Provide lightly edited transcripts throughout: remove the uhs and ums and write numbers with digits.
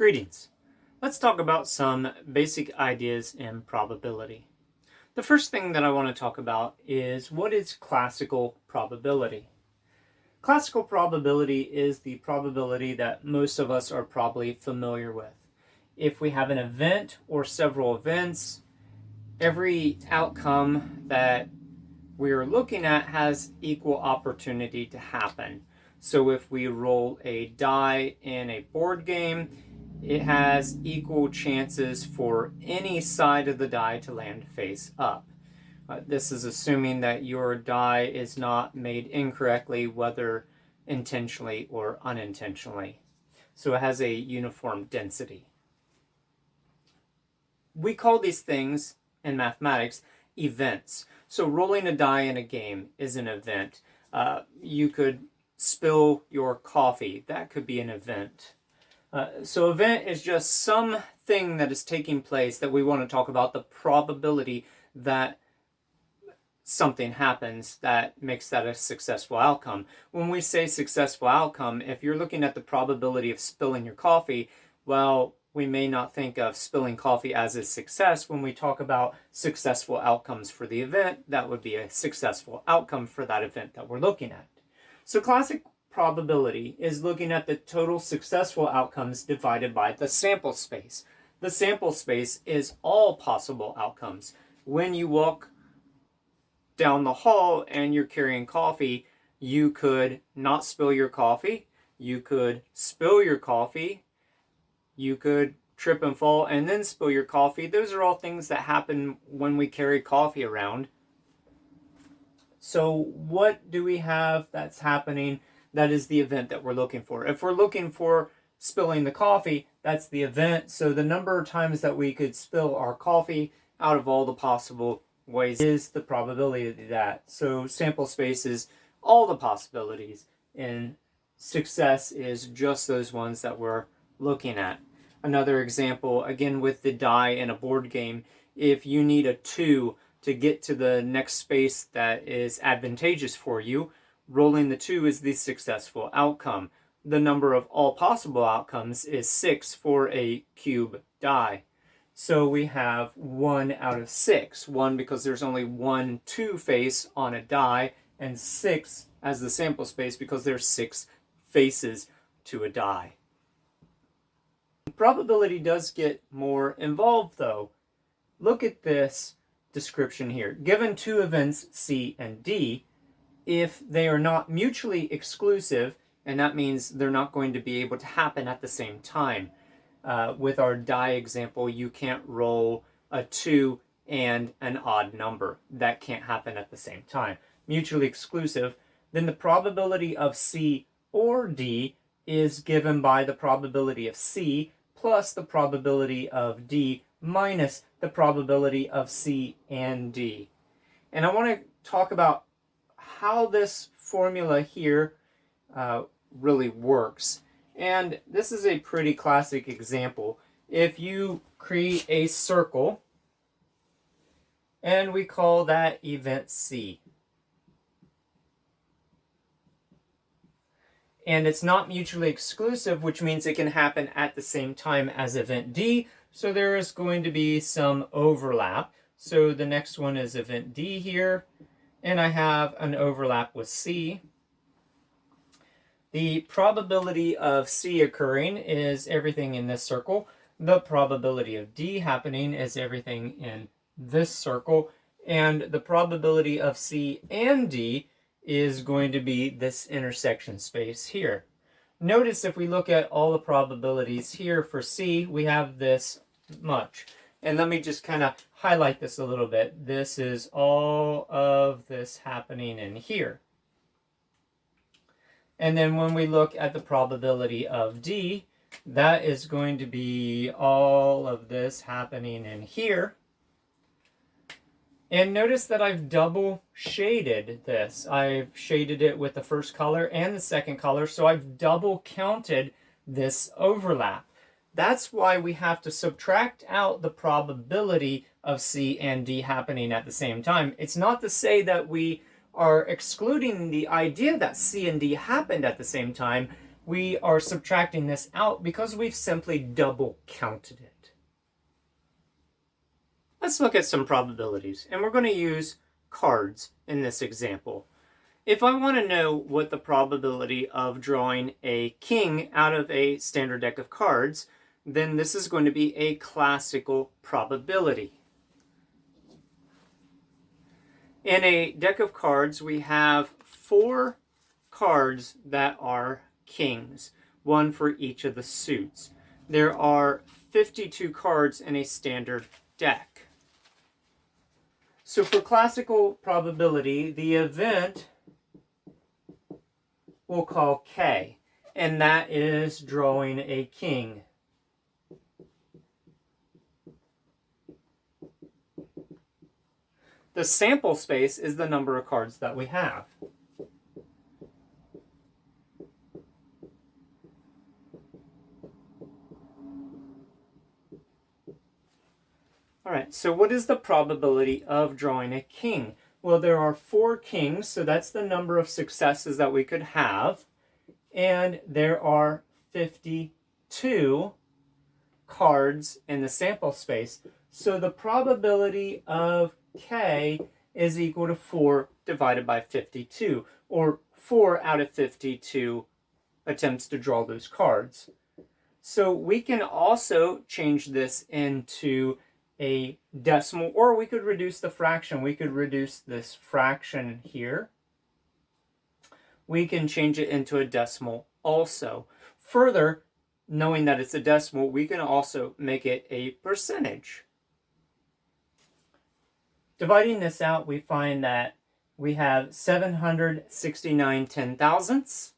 Greetings. Let's talk about some basic ideas in probability. The first thing that I want to talk about is what is classical probability. Classical probability is the probability that most of us are probably familiar with. If we have an event or several events, every outcome that we're looking at has equal opportunity to happen. So if we roll a die in a board game, it has equal chances for any side of the die to land face up. This is assuming that your die is not made incorrectly, whether intentionally or unintentionally. So it has a uniform density. We call these things in mathematics events. So rolling a die in a game is an event. You could spill your coffee. That could be an event. So event is just something that is taking place that we want to talk about, the probability that something happens that makes that a successful outcome. When we say successful outcome, if you're looking at the probability of spilling your coffee, well, we may not think of spilling coffee as a success. When we talk about successful outcomes for the event, that would be a successful outcome for that event that we're looking at. So classic probability is looking at the total successful outcomes divided by the sample space. The sample space is all possible outcomes. When you walk down the hall and you're carrying coffee, you could not spill your coffee, you could spill your coffee, you could trip and fall and then spill your coffee. Those are all things that happen when we carry coffee around. So what do we have that's happening? That is the event that we're looking for. If we're looking for spilling the coffee, that's the event. So the number of times that we could spill our coffee out of all the possible ways is the probability of that. So sample space is all the possibilities, and success is just those ones that we're looking at. Another example, again with the die in a board game, if you need a 2 to get to the next space that is advantageous for you, rolling the 2 is the successful outcome. The number of all possible outcomes is 6 for a cube die. So we have 1 out of 6. 1 because there's only one 2 face on a die, and 6 as the sample space because there's 6 faces to a die. Probability does get more involved though. Look at this description here. Given two events C and D, if they are not mutually exclusive, and that means they're not going to be able to happen at the same time. With our die example, you can't roll a 2 and an odd number. That can't happen at the same time. Mutually exclusive, then the probability of C or D is given by the probability of C plus the probability of D minus the probability of C and D. And I want to talk about how this formula here really works. And this is a pretty classic example. If you create a circle, and we call that event C. And it's not mutually exclusive, which means it can happen at the same time as event D. So there is going to be some overlap. So the next one is event D here, and I have an overlap with C. The probability of C occurring is everything in this circle. The probability of D happening is everything in this circle. And the probability of C and D is going to be this intersection space here. Notice if we look at all the probabilities here for C, we have this much. And let me just kind of highlight this a little bit. This is all of this happening in here. And then when we look at the probability of D, that is going to be all of this happening in here. And notice that I've double shaded this. I've shaded it with the first color and the second color, so I've double counted this overlap. That's why we have to subtract out the probability of C and D happening at the same time. It's not to say that we are excluding the idea that C and D happened at the same time. we are subtracting this out because we've simply double counted it. Let's look at some probabilities, and we're going to use cards in this example. If I want to know what the probability of drawing a king out of a standard deck of cards, then this is going to be a classical probability. In a deck of cards, we have 4 cards that are kings, one for each of the suits. There are 52 cards in a standard deck. So for classical probability, the event we'll call K, and that is drawing a king. The sample space is the number of cards that we have. All right, so what is the probability of drawing a king? Well, there are 4 kings, so that's the number of successes that we could have. And there are 52 cards in the sample space. So the probability of K is equal to 4 divided by 52, or 4 out of 52 attempts to draw those cards. So we can also change this into a decimal, or we could reduce the fraction. We could reduce this fraction here. We can change it into a decimal also. Further, knowing that it's a decimal, we can also make it a percentage. Dividing this out, we find that we have 769 10,000ths,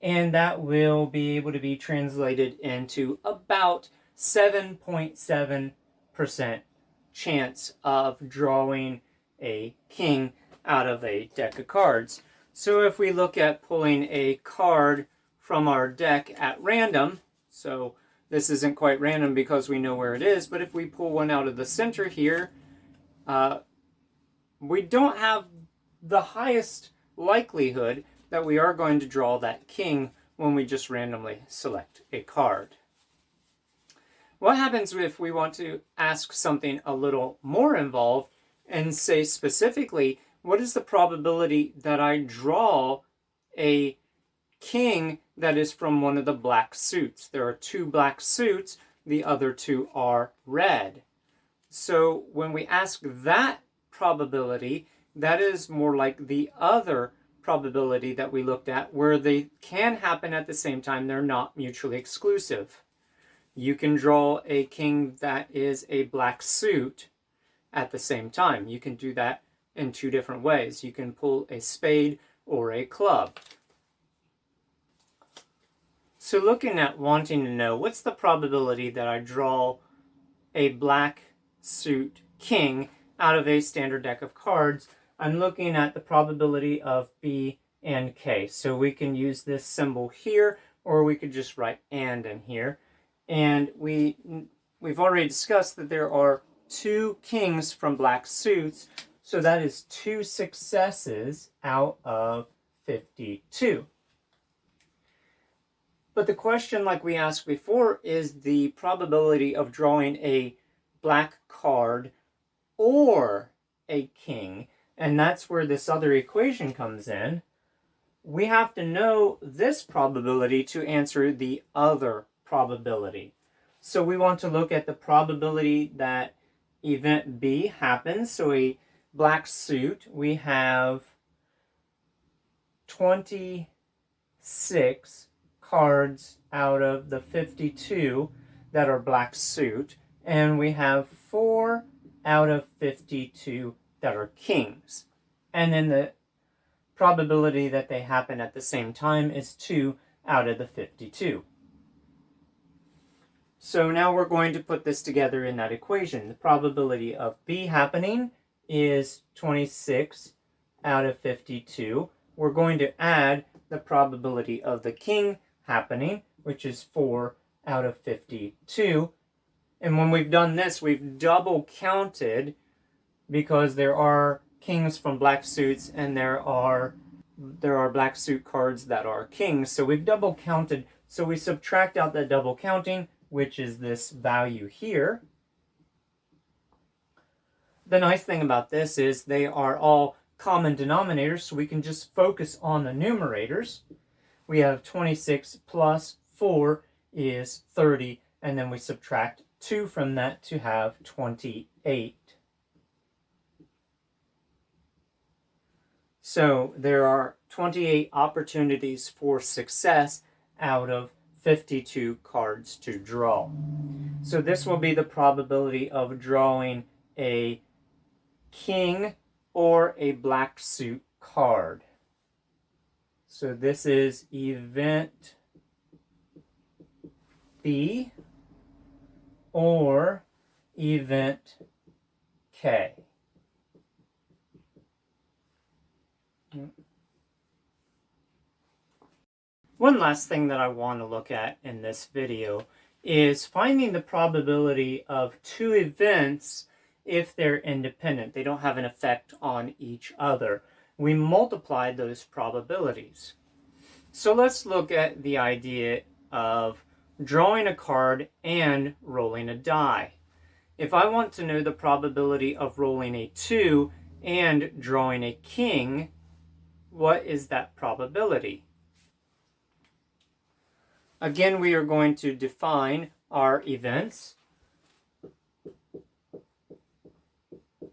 and that will be able to be translated into about 7.7% chance of drawing a king out of a deck of cards. So if we look at pulling a card from our deck at random, so this isn't quite random because we know where it is, but if we pull one out of the center here, we don't have the highest likelihood that we are going to draw that king when we just randomly select a card. What happens if we want to ask something a little more involved and say specifically, what is the probability that I draw a king that is from one of the black suits? There are 2 black suits, the other 2 are red. So when we ask that probability, that is more like the other probability that we looked at, where they can happen at the same time, they're not mutually exclusive. You can draw a king that is a black suit at the same time. You can do that in 2 different ways. You can pull a spade or a club. So looking at wanting to know what's the probability that I draw a black suit king out of a standard deck of cards, I'm looking at the probability of B and K. So we can use this symbol here, or we could just write and in here. And we've already discussed that there are 2 kings from black suits, so that is 2 successes out of 52. But the question, like we asked before, is the probability of drawing a black card or a king, and that's where this other equation comes in. We have to know this probability to answer the other probability. So we want to look at the probability that event B happens. So a black suit, we have 26 cards out of the 52 that are black suit, and we have 4 out of 52 that are kings. And then the probability that they happen at the same time is 2 out of the 52. So now we're going to put this together in that equation. The probability of B happening is 26 out of 52. We're going to add the probability of the king happening, which is 4 out of 52. And when we've done this, we've double counted because there are kings from black suits and there are black suit cards that are kings. So we've double counted. So we subtract out that double counting, which is this value here. The nice thing about this is they are all common denominators, so we can just focus on the numerators. We have 26 plus 4 is 30, and then we subtract 2 from that to have 28. So there are 28 opportunities for success out of 52 cards to draw. So this will be the probability of drawing a king or a black suit card. So this is event B or event K. One last thing that I want to look at in this video is finding the probability of two events if they're independent. They don't have an effect on each other. We multiply those probabilities. So let's look at the idea of drawing a card and rolling a die. If I want to know the probability of rolling a 2 and drawing a king, what is that probability? Again, we are going to define our events.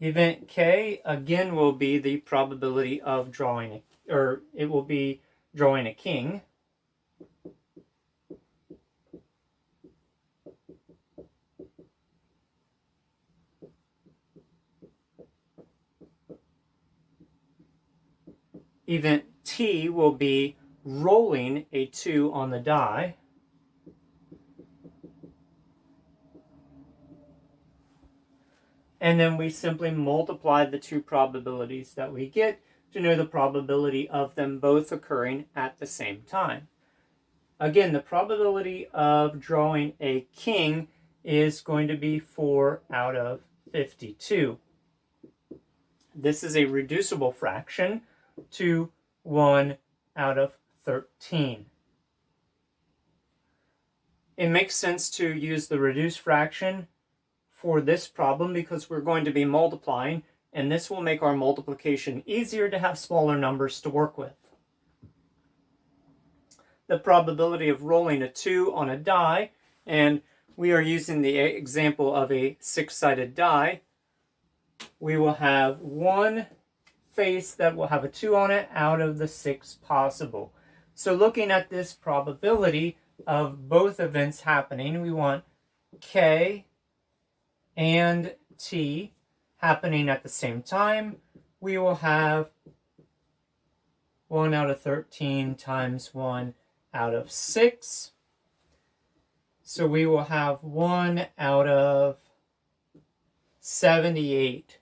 Event K, again, will be the probability of drawing, or it will be drawing a king. Event T will be rolling a 2 on the die. And then we simply multiply the two probabilities that we get to know the probability of them both occurring at the same time. Again, the probability of drawing a king is going to be 4 out of 52. This is a reducible fraction to 1 out of 13. It makes sense to use the reduced fraction for this problem because we're going to be multiplying, and this will make our multiplication easier to have smaller numbers to work with. The probability of rolling a 2 on a die, and we are using the example of a 6-sided die, we will have one face that will have a 2 on it out of the 6 possible. So looking at this probability of both events happening, we want K and T happening at the same time. We will have 1 out of 13 times 1 out of 6. So we will have 1 out of 78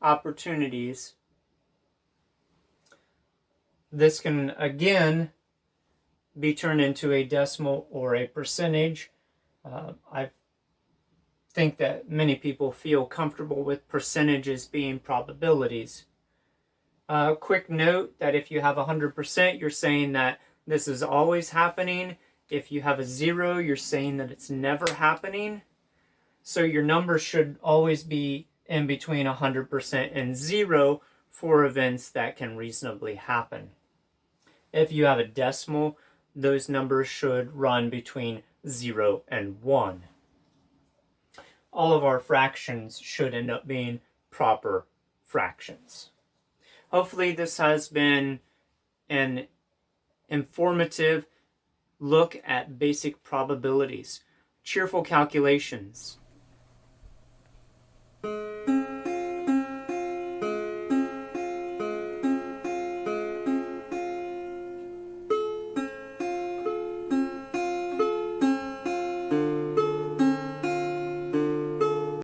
opportunities. This can again be turned into a decimal or a percentage. I think that many people feel comfortable with percentages being probabilities. Quick note that if you have 100%, you're saying that this is always happening. If you have a 0, you're saying that it's never happening. So your number should always be in between 100% and 0 for events that can reasonably happen. If you have a decimal, those numbers should run between 0 and 1. All of our fractions should end up being proper fractions. Hopefully this has been an informative look at basic probabilities. Cheerful Calculations.